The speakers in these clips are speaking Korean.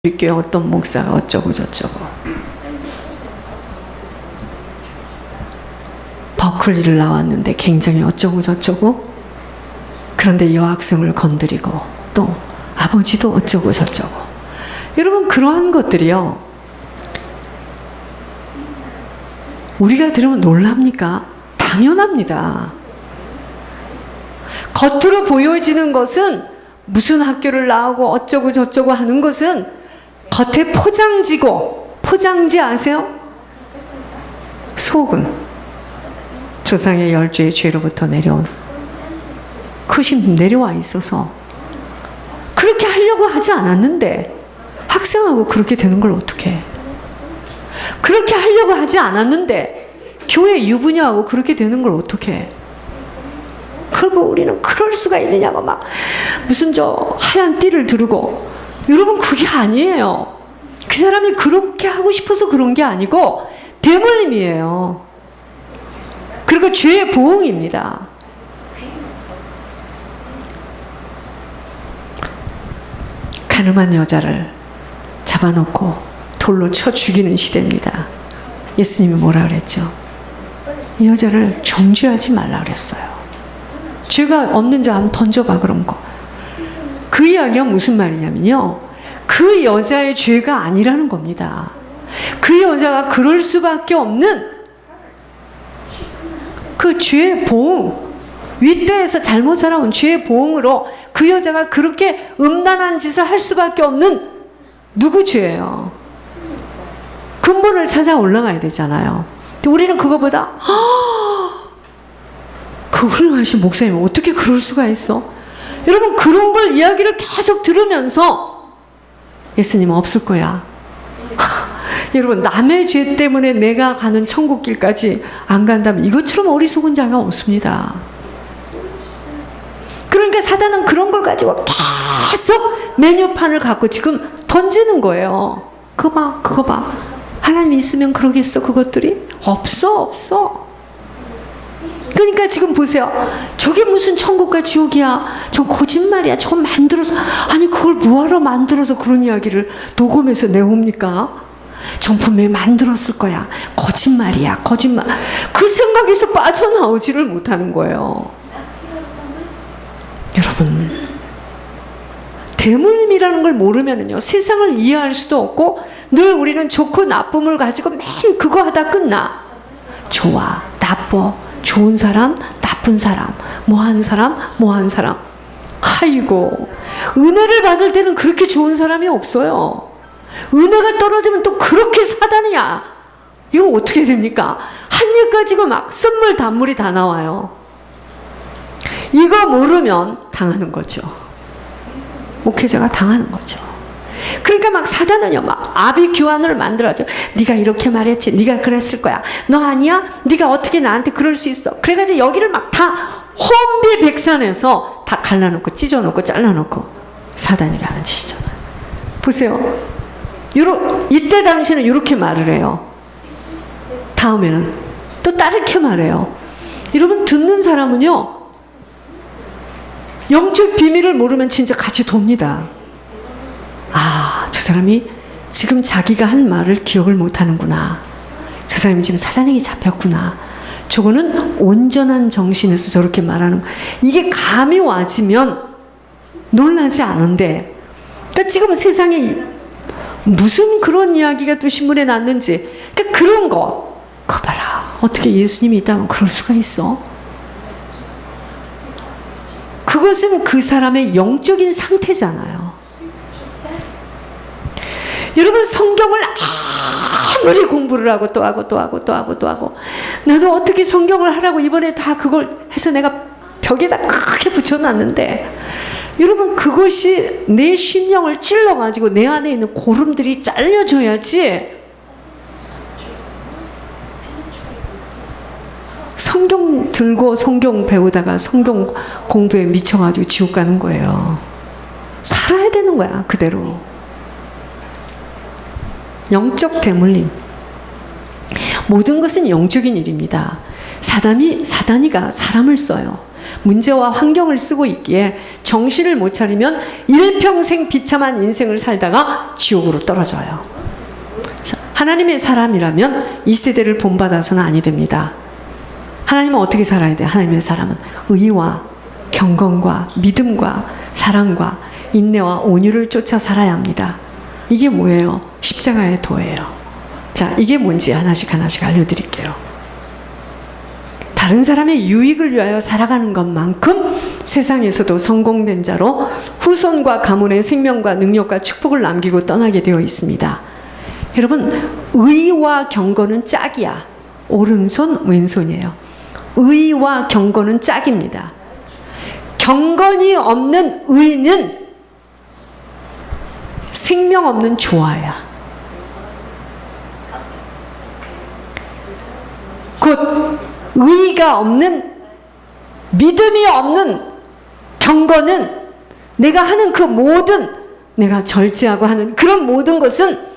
우리 교회 어떤 목사가 어쩌고 저쩌고 버클리를 나왔는데 굉장히 어쩌고 저쩌고, 그런데 여학생을 건드리고 또 아버지도 어쩌고 저쩌고. 여러분, 그러한 것들이요, 우리가 들으면 놀랍니까? 당연합니다. 겉으로 보여지는 것은, 무슨 학교를 나오고 어쩌고 저쩌고 하는 것은 겉에 포장지고, 포장지 아세요? 속은 조상의 열주의 죄로부터 내려온 그것이 내려와 있어서 그렇게 하려고 하지 않았는데 학생하고 그렇게 되는 걸 어떻게 해? 그렇게 하려고 하지 않았는데 교회 유부녀하고 그렇게 되는 걸 어떻게 해? 그걸 보고 우리는 그럴 수가 있느냐고 막 무슨 저 하얀 띠를 두르고. 여러분, 그게 아니에요. 그 사람이 그렇게 하고 싶어서 그런 게 아니고 대물림이에요. 그리고 죄의 보응입니다. 가늠한 여자를 잡아놓고 돌로 쳐 죽이는 시대입니다. 예수님이 뭐라 그랬죠? 이 여자를 정죄하지 말라 그랬어요. 죄가 없는 자 한번 던져봐, 그런 거. 그 이야기가 무슨 말이냐면요, 그 여자의 죄가 아니라는 겁니다. 그 여자가 그럴 수밖에 없는 그 죄의 보응, 윗대에서 잘못 살아온 죄의 보응으로 그 여자가 그렇게 음란한 짓을 할 수밖에 없는 누구 죄예요? 근본을 찾아 올라가야 되잖아요. 근데 우리는 그거보다 그 훌륭하신 목사님 어떻게 그럴 수가 있어? 여러분, 그런 걸 이야기를 계속 들으면서 예수님은 없을 거야. 여러분, 남의 죄 때문에 내가 가는 천국길까지 안 간다면 이것처럼 어리석은 자가 없습니다. 그러니까 사단은 그런 걸 가지고 계속 메뉴판을 갖고 지금 던지는 거예요. 그거 봐, 그거 봐. 하나님이 있으면 그러겠어, 그것들이? 없어. 그러니까 지금 보세요. 저게 무슨 천국과 지옥이야. 저 거짓말이야. 저건 만들어서. 아니, 그걸 뭐하러 만들어서 그런 이야기를 녹음해서 내옵니까? 정품에 만들었을 거야. 거짓말이야, 거짓말. 그 생각에서 빠져나오지를 못하는 거예요. 여러분, 대물림이라는 걸 모르면은요, 세상을 이해할 수도 없고, 늘 우리는 좋고 나쁨을 가지고 맨 그거 하다 끝나. 좋아, 나빠, 좋은 사람, 나쁜 사람, 뭐한 사람, 뭐한 사람. 아이고, 은혜를 받을 때는 그렇게 좋은 사람이 없어요. 은혜가 떨어지면 또 그렇게 사단이야. 이거 어떻게 됩니까? 한 입 가지고 막 쓴물 단물이 다 나와요. 이거 모르면 당하는 거죠. 목회자가 당하는 거죠. 그러니까 막 사단은요, 막 아비 규환을 만들어줘. 네가 이렇게 말했지, 네가 그랬을 거야, 너 아니야? 네가 어떻게 나한테 그럴 수 있어? 그래가지고 여기를 막 다 혼비백산해서 다 갈라놓고 찢어놓고 잘라놓고 사단이 가는 짓이잖아요. 보세요. 이때 당시에는 이렇게 말을 해요. 다음에는 또 다르게 말해요. 여러분, 듣는 사람은요, 영적 비밀을 모르면 진짜 같이 돕니다. 아, 저 사람이 지금 자기가 한 말을 기억을 못하는구나. 저 사람이 지금 사단에게 잡혔구나. 저거는 온전한 정신에서 저렇게 말하는, 이게 감이 와지면 놀라지 않은데, 그러니까 지금 세상에 무슨 그런 이야기가 또 신문에 났는지, 그러니까 그런 거, 그거 봐라, 어떻게 예수님이 있다면 그럴 수가 있어? 그것은 그 사람의 영적인 상태잖아요. 여러분, 성경을 아무리 공부를 하고 또 하고 또 하고 또 하고 또 하고, 나도 어떻게 성경을 하라고 이번에 다 그걸 해서 내가 벽에다 크게 붙여놨는데, 여러분, 그것이 내 심령을 찔러가지고 내 안에 있는 고름들이 잘려져야지. 성경 들고 성경 배우다가 성경 공부에 미쳐가지고 지옥 가는 거예요. 살아야 되는 거야, 그대로. 영적 대물림. 모든 것은 영적인 일입니다. 사단이가 사람을 써요. 문제와 환경을 쓰고 있기에 정신을 못 차리면 일평생 비참한 인생을 살다가 지옥으로 떨어져요. 하나님의 사람이라면 이 세대를 본받아서는 아니 됩니다. 하나님은 어떻게 살아야 돼요? 하나님의 사람은 의와 경건과 믿음과 사랑과 인내와 온유를 쫓아 살아야 합니다. 이게 뭐예요? 십자가의 도예요. 자, 이게 뭔지 하나씩 알려드릴게요. 다른 사람의 유익을 위하여 살아가는 것만큼 세상에서도 성공된 자로 후손과 가문의 생명과 능력과 축복을 남기고 떠나게 되어 있습니다. 여러분, 의와 경건은 짝이야. 오른손, 왼손이에요. 의와 경건은 짝입니다. 경건이 없는 의는 생명 없는 조화야. 곧 의가 없는, 믿음이 없는 경건은 내가 하는 그 모든, 내가 절제하고 하는 그런 모든 것은,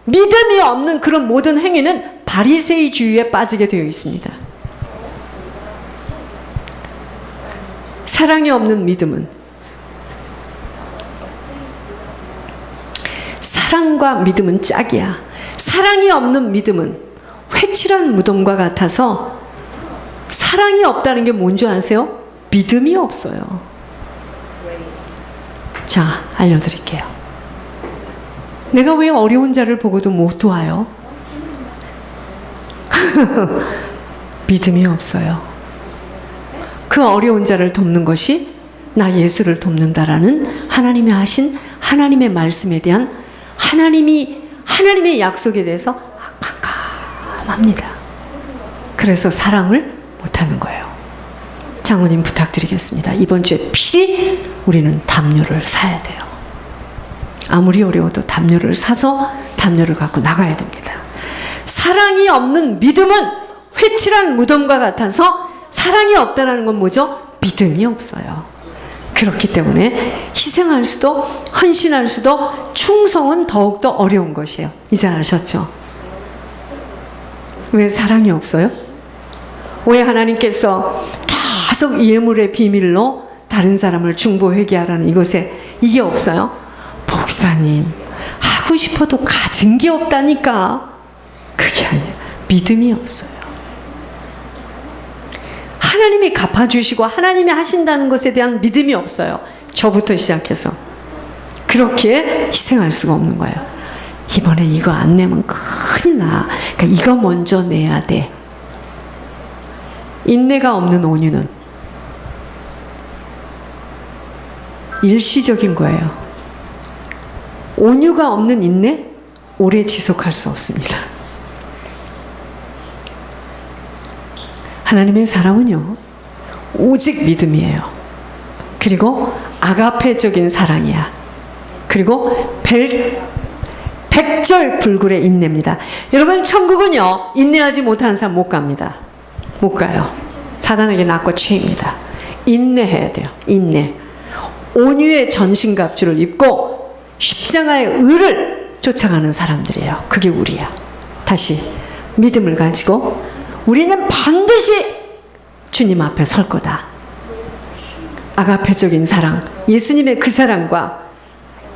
믿음이 없는 그런 모든 행위는 바리새이주의에 빠지게 되어 있습니다. 사랑이 없는 믿음은, 사랑과 믿음은 짝이야. 사랑이 없는 믿음은 회칠한 무덤과 같아서, 사랑이 없다는 게 뭔지 아세요? 믿음이 없어요. 자, 알려드릴게요. 내가 왜 어려운 자를 보고도 못 도와요? 믿음이 없어요. 그 어려운 자를 돕는 것이 나 예수를 돕는다라는 하나님이 하신 하나님의 말씀에 대한 하나님의 약속에 대해서 깜깜합니다. 그래서 사랑을 못하는 거예요. 장로님 부탁드리겠습니다. 이번 주에 필히 우리는 담요를 사야 돼요. 아무리 어려워도 담요를 사서 담요를 갖고 나가야 됩니다. 사랑이 없는 믿음은 회칠한 무덤과 같아서, 사랑이 없다는 건 뭐죠? 믿음이 없어요. 그렇기 때문에 희생할 수도, 헌신할 수도, 충성은 더욱더 어려운 것이에요. 이제 아셨죠? 왜 사랑이 없어요? 왜 하나님께서 계속 예물의 비밀로 다른 사람을 중보회개하라는 이것에 이게 없어요? 목사님, 하고 싶어도 가진 게 없다니까. 그게 아니에요. 믿음이 없어요. 하나님이 갚아주시고 하나님이 하신다는 것에 대한 믿음이 없어요. 저부터 시작해서. 그렇게 희생할 수가 없는 거예요. 이번에 이거 안 내면 큰일 나. 그러니까 이거 먼저 내야 돼. 인내가 없는 온유는 일시적인 거예요. 온유가 없는 인내, 오래 지속할 수 없습니다. 하나님의 사랑은요, 오직 믿음이에요. 그리고 아가페적인 사랑이야. 그리고 백절불굴의 인내입니다. 여러분, 천국은요, 인내하지 못하는 사람 못 갑니다. 못 가요. 사단에게 낫고 죄입니다. 인내해야 돼요. 인내. 온유의 전신갑주를 입고 십자가의 의를 쫓아가는 사람들이에요. 그게 우리야. 다시 믿음을 가지고 우리는 반드시 주님 앞에 설 거다. 아가페적인 사랑, 예수님의 그 사랑과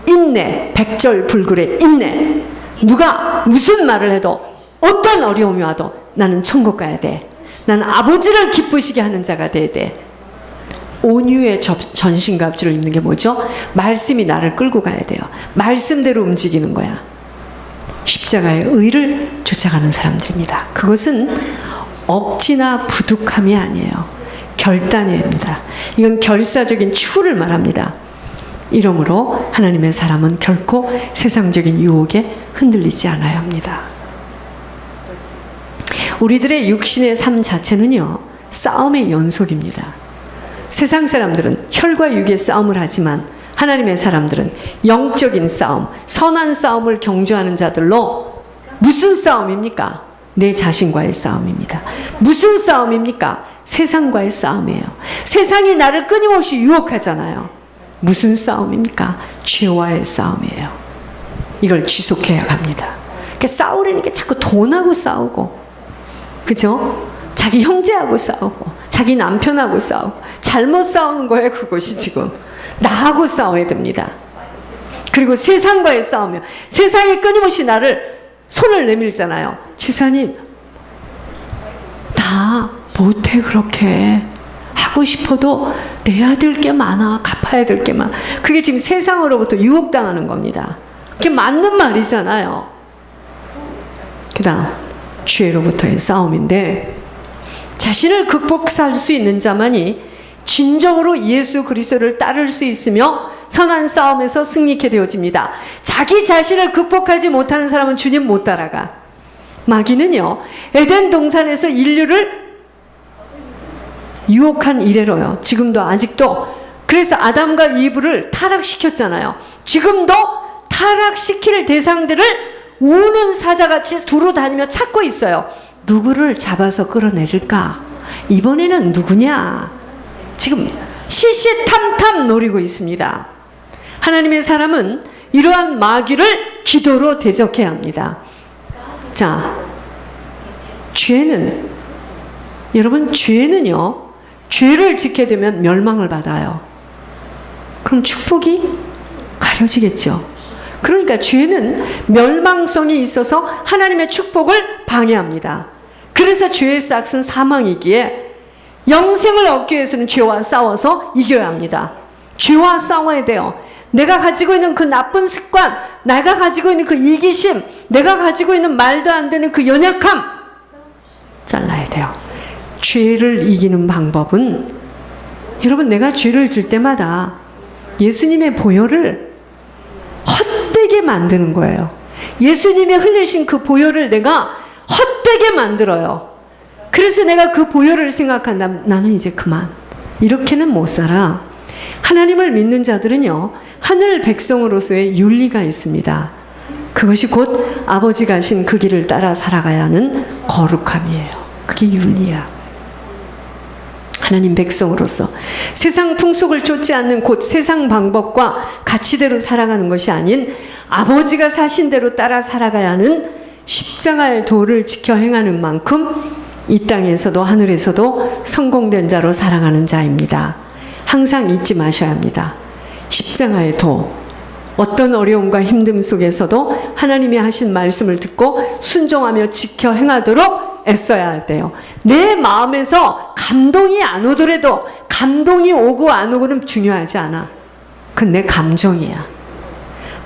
인내, 백절불굴의 인내. 누가 무슨 말을 해도, 어떤 어려움이 와도 나는 천국 가야 돼. 나는 아버지를 기쁘시게 하는 자가 돼야 돼. 온유의 전신갑주를 입는 게 뭐죠? 말씀이 나를 끌고 가야 돼요. 말씀대로 움직이는 거야. 십자가의 의를 쫓아가는 사람들입니다. 그것은 억지나 부득함이 아니에요. 결단입니다. 이건 결사적인 추구를 말합니다. 이러므로 하나님의 사람은 결코 세상적인 유혹에 흔들리지 않아야 합니다. 우리들의 육신의 삶 자체는요, 싸움의 연속입니다. 세상 사람들은 혈과 육의 싸움을 하지만 하나님의 사람들은 영적인 싸움, 선한 싸움을 경주하는 자들로. 무슨 싸움입니까? 내 자신과의 싸움입니다. 무슨 싸움입니까? 세상과의 싸움이에요. 세상이 나를 끊임없이 유혹하잖아요. 무슨 싸움입니까? 죄와의 싸움이에요. 이걸 지속해야 합니다. 그러니까 싸우려니까 자꾸 돈하고 싸우고, 그죠? 자기 형제하고 싸우고, 자기 남편하고 싸우고 잘못 싸우는 거예요. 그것이 지금 나하고 싸워야 됩니다. 그리고 세상과의 싸우며 세상이 끊임없이 나를 손을 내밀잖아요. 지사님 나 못해. 그렇게 하고 싶어도 내야 될 게 많아. 갚아야 될 게 많아. 그게 지금 세상으로부터 유혹당하는 겁니다. 그게 맞는 말이잖아요. 그 다음 죄로부터의 싸움인데, 자신을 극복할 수 있는 자만이 진정으로 예수 그리스도를 따를 수 있으며 선한 싸움에서 승리케 되어집니다. 자기 자신을 극복하지 못하는 사람은 주님 못 따라가. 마귀는요, 에덴 동산에서 인류를 유혹한 이래로요, 지금도 아직도, 그래서 아담과 이브를 타락시켰잖아요. 지금도 타락시킬 대상들을 우는 사자같이 두루 다니며 찾고 있어요. 누구를 잡아서 끌어내릴까? 이번에는 누구냐? 지금 시시탐탐 노리고 있습니다. 하나님의 사람은 이러한 마귀를 기도로 대적해야 합니다. 자, 죄는, 여러분, 죄는요, 죄를 짓게 되면 멸망을 받아요. 그럼 축복이 가려지겠죠. 그러니까 죄는 멸망성이 있어서 하나님의 축복을 방해합니다. 그래서 죄의 싹은 사망이기에 영생을 얻기 위해서는 죄와 싸워서 이겨야 합니다. 죄와 싸워야 돼요. 내가 가지고 있는 그 나쁜 습관, 내가 가지고 있는 그 이기심, 내가 가지고 있는 말도 안 되는 그 연약함 잘라야 돼요. 죄를 이기는 방법은, 여러분, 내가 죄를 질 때마다 예수님의 보혈을 헛되게 만드는 거예요. 예수님이 흘리신 그 보혈을 내가 헛되게 만들어요. 그래서 내가 그 보혈을 생각한다. 나는 이제 그만. 이렇게는 못 살아. 하나님을 믿는 자들은요, 하늘 백성으로서의 윤리가 있습니다. 그것이 곧 아버지 가신 그 길을 따라 살아가야 하는 거룩함이에요. 그게 윤리야. 하나님 백성으로서 세상 풍속을 쫓지 않는 곧 세상 방법과 가치대로 살아가는 것이 아닌 아버지가 사신 대로 따라 살아가야 하는 십자가의 도를 지켜 행하는 만큼 이 땅에서도 하늘에서도 성공된 자로 살아가는 자입니다. 항상 잊지 마셔야 합니다. 십자가의 도, 어떤 어려움과 힘듦 속에서도 하나님이 하신 말씀을 듣고 순종하며 지켜 행하도록 애써야 돼요. 내 마음에서 감동이 안 오더라도, 감동이 오고 안 오고는 중요하지 않아. 그건 내 감정이야.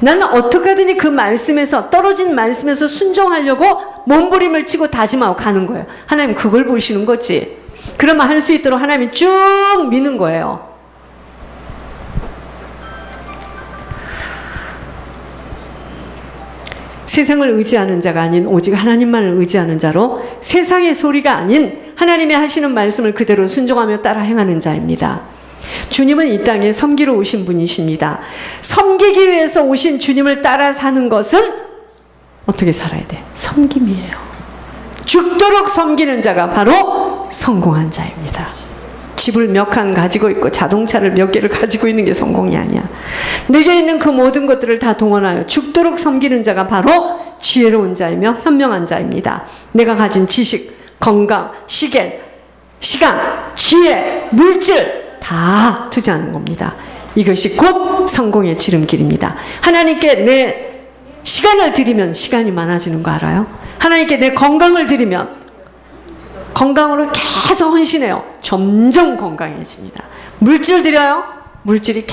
나는 어떻게 하든지 그 말씀에서, 떨어진 말씀에서 순종하려고 몸부림을 치고 다짐하고 가는 거예요. 하나님 그걸 보시는 거지. 그러면 할 수 있도록 하나님이 쭉 미는 거예요. 세상을 의지하는 자가 아닌 오직 하나님만을 의지하는 자로 세상의 소리가 아닌 하나님이 하시는 말씀을 그대로 순종하며 따라 행하는 자입니다. 주님은 이 땅에 섬기러 오신 분이십니다. 섬기기 위해서 오신 주님을 따라 사는 것은 어떻게 살아야 돼? 섬김이에요. 죽도록 섬기는 자가 바로 성공한 자입니다. 집을 몇 칸 가지고 있고 자동차를 몇 개를 가지고 있는 게 성공이 아니야. 내게 있는 그 모든 것들을 다 동원하여 죽도록 섬기는 자가 바로 지혜로운 자이며 현명한 자입니다. 내가 가진 지식, 건강, 시간, 지혜, 물질 다 투자하는 겁니다. 이것이 곧 성공의 지름길입니다. 하나님께 내 시간을 드리면 시간이 많아지는 거 알아요? 하나님께 내 건강을 드리면 건강으로 계속 헌신해요. 점점 건강해집니다. 물질 드려요? 물질이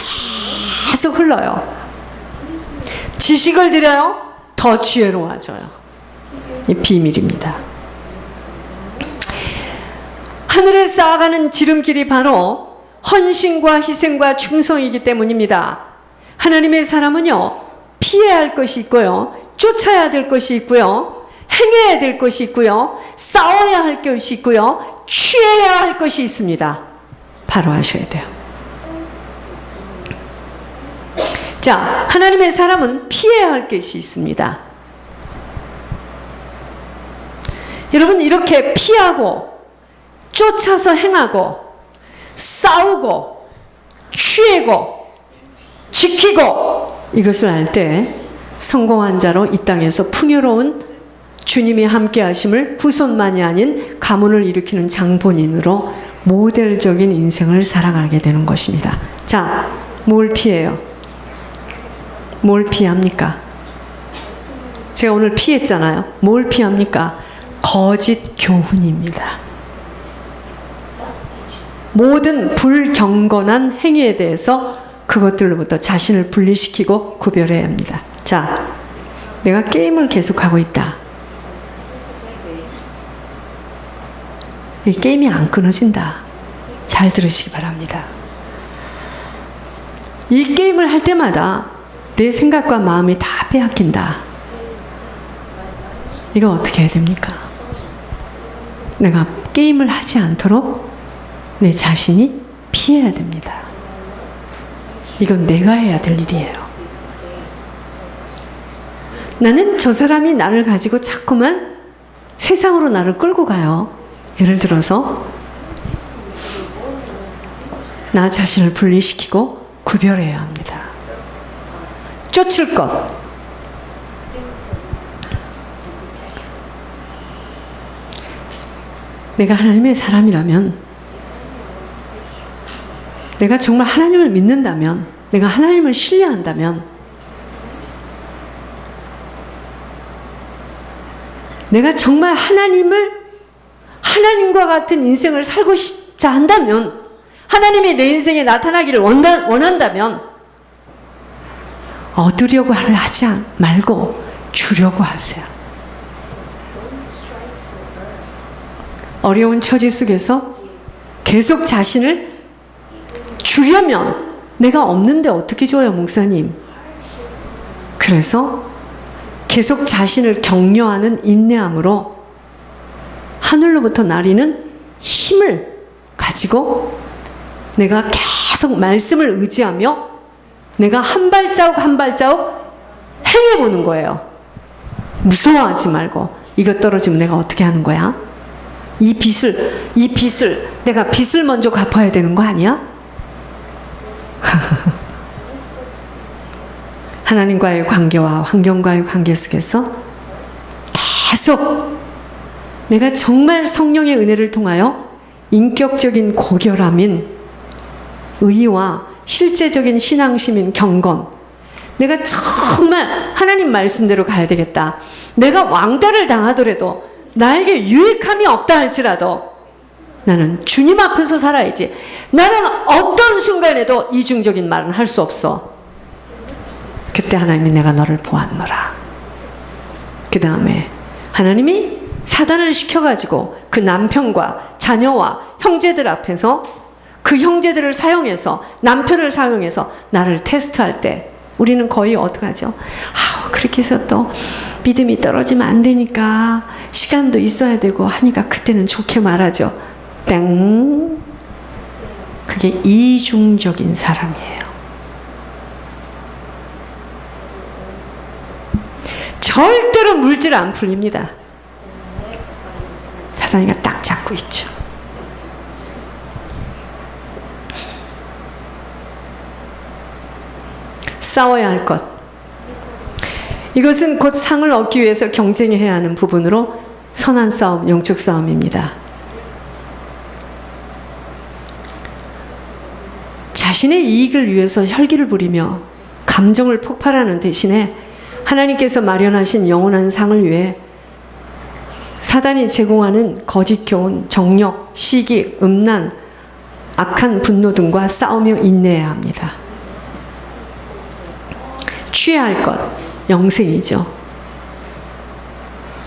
계속 흘러요. 지식을 드려요? 더 지혜로워져요. 이 비밀입니다. 하늘에 쌓아가는 지름길이 바로 헌신과 희생과 충성이기 때문입니다. 하나님의 사람은요, 피해야 할 것이 있고요, 쫓아야 될 것이 있고요, 행해야 될 것이 있고요, 싸워야 할 것이 있고요, 취해야 할 것이 있습니다. 바로 하셔야 돼요. 자, 하나님의 사람은 피해야 할 것이 있습니다. 여러분, 이렇게 피하고 쫓아서 행하고 싸우고 취하고 지키고 이것을 할 때 성공한 자로 이 땅에서 풍요로운 주님이 함께 하심을 후손만이 아닌 가문을 일으키는 장본인으로 모델적인 인생을 살아가게 되는 것입니다. 자, 뭘 피해요? 뭘 피합니까? 제가 오늘 피했잖아요. 뭘 피합니까? 거짓 교훈입니다. 모든 불경건한 행위에 대해서 그것들로부터 자신을 분리시키고 구별해야 합니다. 자, 내가 게임을 계속하고 있다. 이 게임이 안 끊어진다. 잘 들으시기 바랍니다. 이 게임을 할 때마다 내 생각과 마음이 다 빼앗긴다. 이거 어떻게 해야 됩니까? 내가 게임을 하지 않도록 내 자신이 피해야 됩니다. 이건 내가 해야 될 일이에요. 나는 저 사람이 나를 가지고 자꾸만 세상으로 나를 끌고 가요. 예를 들어서 나 자신을 분리시키고 구별해야 합니다. 쫓을 것. 내가 하나님의 사람이라면, 내가 정말 하나님을 믿는다면, 내가 하나님을 신뢰한다면, 내가 정말 하나님과 같은 인생을 살고 싶자 한다면, 하나님이 내 인생에 나타나기를 원한다면, 얻으려고 하지 말고 주려고 하세요. 어려운 처지 속에서 계속 자신을 주려면 내가 없는데 어떻게 줘요, 목사님? 그래서 계속 자신을 격려하는 인내함으로 하늘로부터 나리는 힘을 가지고 내가 계속 말씀을 의지하며 내가 한 발자국 한 발자국 행해보는 거예요. 무서워하지 말고. 이것 떨어지면 내가 어떻게 하는 거야? 이 빚을 내가 빚을 먼저 갚아야 되는 거 아니야? 하나님과의 관계와 환경과의 관계 속에서 계속 내가 정말 성령의 은혜를 통하여 인격적인 고결함인 의와 실제적인 신앙심인 경건, 내가 정말 하나님 말씀대로 가야 되겠다. 내가 왕따를 당하더라도 나에게 유익함이 없다 할지라도 나는 주님 앞에서 살아야지. 나는 어떤 순간에도 이중적인 말은 할 수 없어. 그때 하나님이 내가 너를 보았노라. 그 다음에 하나님이 사단을 시켜가지고 그 남편과 자녀와 형제들 앞에서 그 형제들을 사용해서, 남편을 사용해서 나를 테스트할 때 우리는 거의 어떡하죠? 그렇게 해서 또 믿음이 떨어지면 안 되니까 시간도 있어야 되고 하니까 그때는 좋게 말하죠. 땡. 그게 이중적인 사람이에요. 절대로 물질 안 풀립니다. 사단이가 딱 잡고 있죠. 싸워야 할 것. 이것은 곧 상을 얻기 위해서 경쟁해야 하는 부분으로 선한 싸움, 영적 싸움입니다. 자신의 이익을 위해서 혈기를 부리며 감정을 폭발하는 대신에 하나님께서 마련하신 영원한 상을 위해 사단이 제공하는 거짓 교훈, 정력, 시기, 음란, 악한 분노 등과 싸우며 인내해야 합니다. 취해야 할 것, 영생이죠.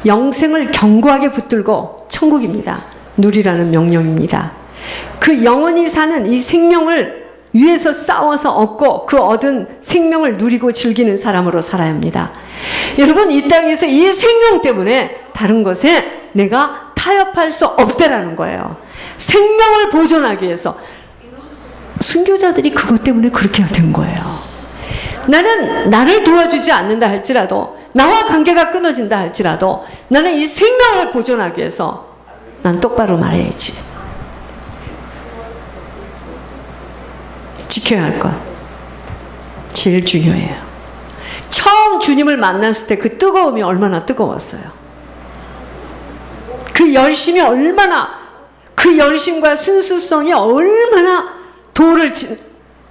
영생을 견고하게 붙들고 천국입니다. 누리라는 명령입니다. 그 영원히 사는 이 생명을 위해서 싸워서 얻고 그 얻은 생명을 누리고 즐기는 사람으로 살아야 합니다. 여러분, 이 땅에서 이 생명 때문에 다른 것에 내가 타협할 수 없다라는 거예요. 생명을 보존하기 위해서. 순교자들이 그것 때문에 그렇게 된 거예요. 나는 나를 도와주지 않는다 할지라도, 나와 관계가 끊어진다 할지라도 나는 이 생명을 보존하기 위해서 난 똑바로 말해야지. 지켜야 할 것 제일 중요해요. 처음 주님을 만났을 때 그 뜨거움이 얼마나 뜨거웠어요. 그 열심이 얼마나 그 열심과 순수성이 얼마나 도를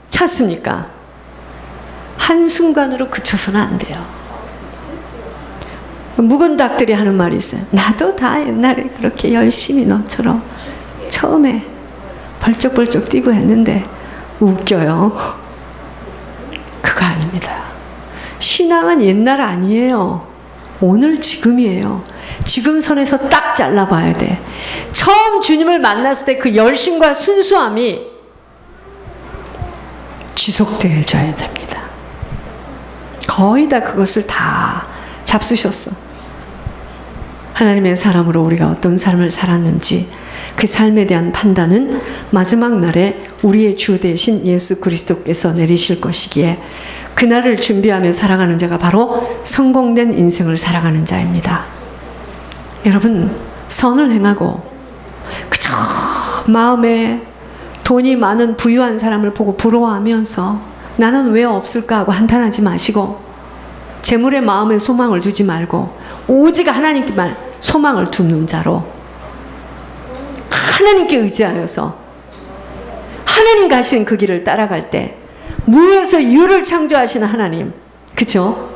찾습니까? 한순간으로 그쳐서는 안 돼요. 묵은 닭들이 하는 말이 있어요. 나도 다 옛날에 그렇게 열심히 너처럼 처음에 벌쩍벌쩍 뛰고 했는데 웃겨요. 그거 아닙니다. 신앙은 옛날 아니에요. 오늘 지금이에요. 지금 선에서 딱 잘라봐야 돼. 처음 주님을 만났을 때 그 열심과 순수함이 지속되어져야 됩니다. 거의 다 그것을 다 잡수셨어. 하나님의 사람으로 우리가 어떤 삶을 살았는지 그 삶에 대한 판단은 마지막 날에 우리의 주 되신 예수 그리스도께서 내리실 것이기에 그날을 준비하며 살아가는 자가 바로 성공된 인생을 살아가는 자입니다. 여러분, 선을 행하고 그저 마음에 돈이 많은 부유한 사람을 보고 부러워하면서 나는 왜 없을까 하고 한탄하지 마시고 재물에 마음에 소망을 두지 말고 오직 하나님께만 소망을 두는 자로 하나님께 의지하여서 하나님 가신 그 길을 따라갈 때 무에서 유를 창조하시는 하나님, 그쵸?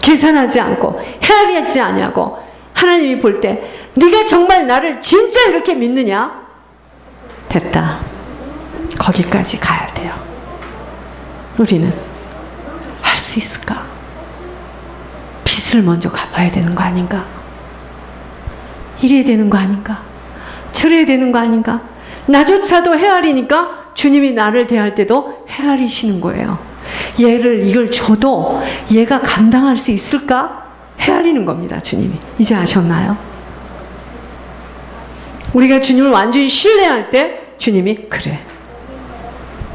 계산하지 않고 헤아리지 아니하고 하나님이 볼 때 네가 정말 나를 진짜 이렇게 믿느냐? 됐다. 거기까지 가야 돼요. 우리는 할 수 있을까? 빚을 먼저 갚아야 되는 거 아닌가? 이래야 되는 거 아닌가? 저래야 되는 거 아닌가? 나조차도 헤아리니까 주님이 나를 대할 때도 헤아리시는 거예요. 이걸 줘도 얘가 감당할 수 있을까? 헤아리는 겁니다, 주님이. 이제 아셨나요? 우리가 주님을 완전히 신뢰할 때 주님이 그래.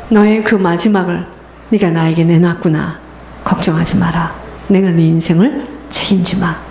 너의 그 마지막을 네가 나에게 내놨구나. 걱정하지 마라. 내가 네 인생을 책임지마.